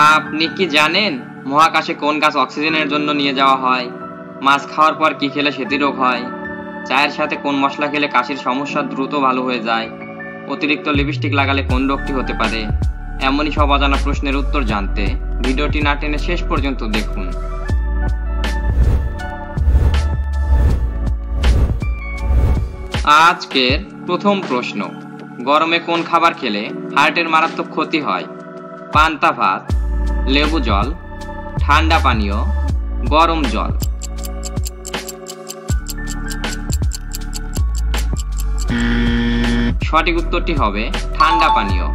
আপনি কি জানেন মহাকাশে কোন গাছ অক্সিজেনের জন্য নিয়ে যাওয়া হয়? মাছ খাওয়ার পর কি খেলে স্মৃতিরোগ হয়? চায়ের সাথে কোন মশলা খেলে কাশির সমস্যা দ্রুত ভালো হয়ে যায়? অতিরিক্ত লিপস্টিক লাগালে কোন রোগটি হতে পারে? এমনই সব অজানা প্রশ্নের উত্তর জানতে ভিডিওটি না টেনে শেষ পর্যন্ত দেখুন। আজকের প্রথম প্রশ্ন, গরমে কোন খাবার খেলে হার্টের মারাত্মক ক্ষতি হয়? পান্তা ভাত, লেবু জল, ঠান্ডা পানীয়, গরম জল। সঠিক উত্তরটি হবে ঠান্ডা পানীয়।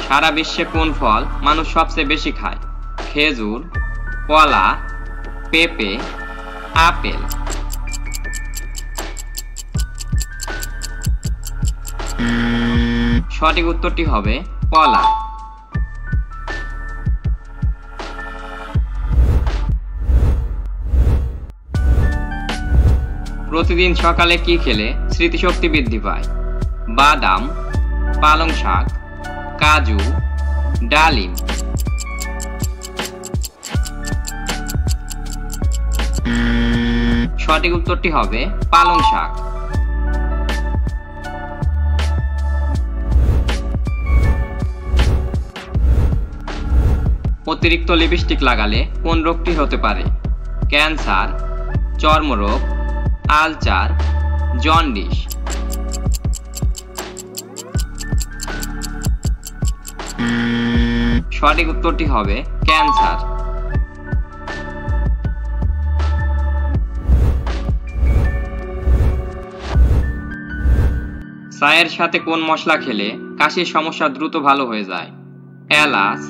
সারা বিশ্বে কোন ফল মানুষ সবচেয়ে বেশি খায়? খেজুর, কলা, পেঁপে, আপেল। সঠিক উত্তরটি হবে কলা। প্রতিদিন সকালে কি খেলে স্মৃতিশক্তি বৃদ্ধি পায়? বাদাম, পালং শাক, কাজু, ডালিম। সঠিক উত্তরটি হবে পালং শাক। অতিরিক্ত লিপস্টিক লাগালে কোন রোগটি হতে পারে? ক্যান্সার, চর্মরোগ, আলসার, জন্ডিস। সঠিক উত্তরটি হবে ক্যান্সার। চায়ের সাথে কোন মশলা খেলে কাশির সমস্যা দ্রুত ভালো হয়ে যায়? এলাচ,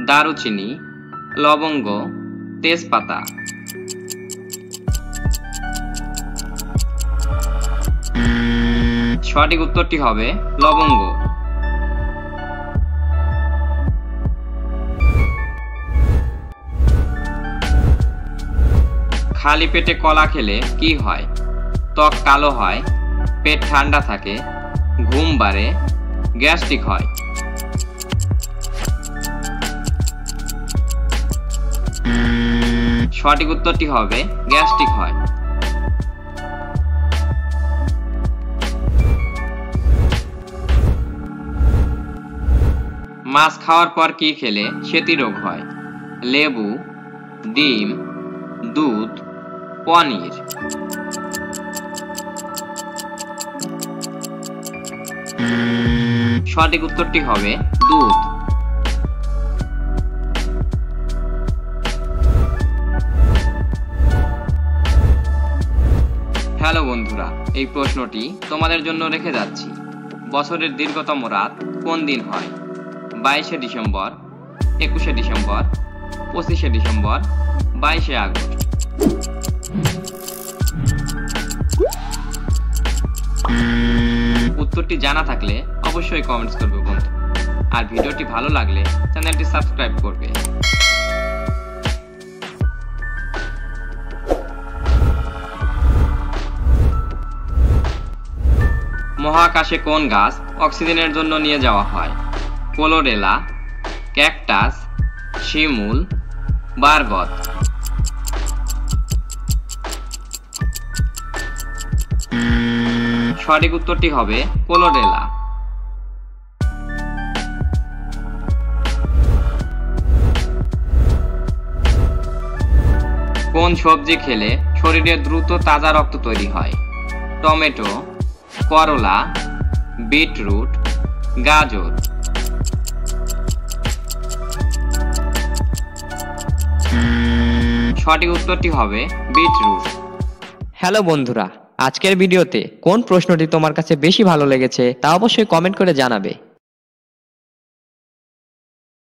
দারুচিনি, লবঙ্গ, তেজপাতা। সঠিক উত্তরটি হবে লবঙ্গ। খালি পেটে কলা খেলে কি হয়? ত্বক কালো হয়, পেট ঠান্ডা থাকে, ঘুম বাড়ে, গ্যাস্ট্রিক হয়। সঠিক উত্তরটি হবে গ্যাস্ট্রিক হয়। মাছ খাওয়ার পর কি খেলে স্মৃতিরোগ হয়? লেবু, ডিম, দুধ, পনির। সঠিক উত্তরটি হবে দুধ। হ্যালো বন্ধুরা, এই প্রশ্নটি তোমাদের জন্য রেখে যাচ্ছি। বছরের দীর্ঘতম রাত কোন দিন হয়? 22শে ডিসেম্বর, 21শে ডিসেম্বর, 25শে ডিসেম্বর, 22শে আগস্ট। উত্তরটি জানা থাকলে অবশ্যই কমেন্টস করবে বন্ধু, আর ভিডিওটি ভালো লাগলে চ্যানেলটি সাবস্ক্রাইব করবে। মহাকাশে কোন গাছ অক্সিজেনের জন্য নিয়ে যাওয়া হয়? ক্লোরেলা, ক্যাকটাস, শিমুল, বারগত। সঠিক উত্তরটি হবে ক্লোরেলা। কোন সবজি খেলে শরীরে দ্রুত তাজা রক্ত তৈরি হয়? টমেটো, করলা, বিটরুট, গাজর। সঠিক উত্তরটি হবে বিটরুট। হ্যালো বন্ধুরা, আজকের ভিডিওতে কোন প্রশ্নটি তোমার কাছে বেশি ভালো লেগেছে তা অবশ্যই কমেন্ট করে জানাবে।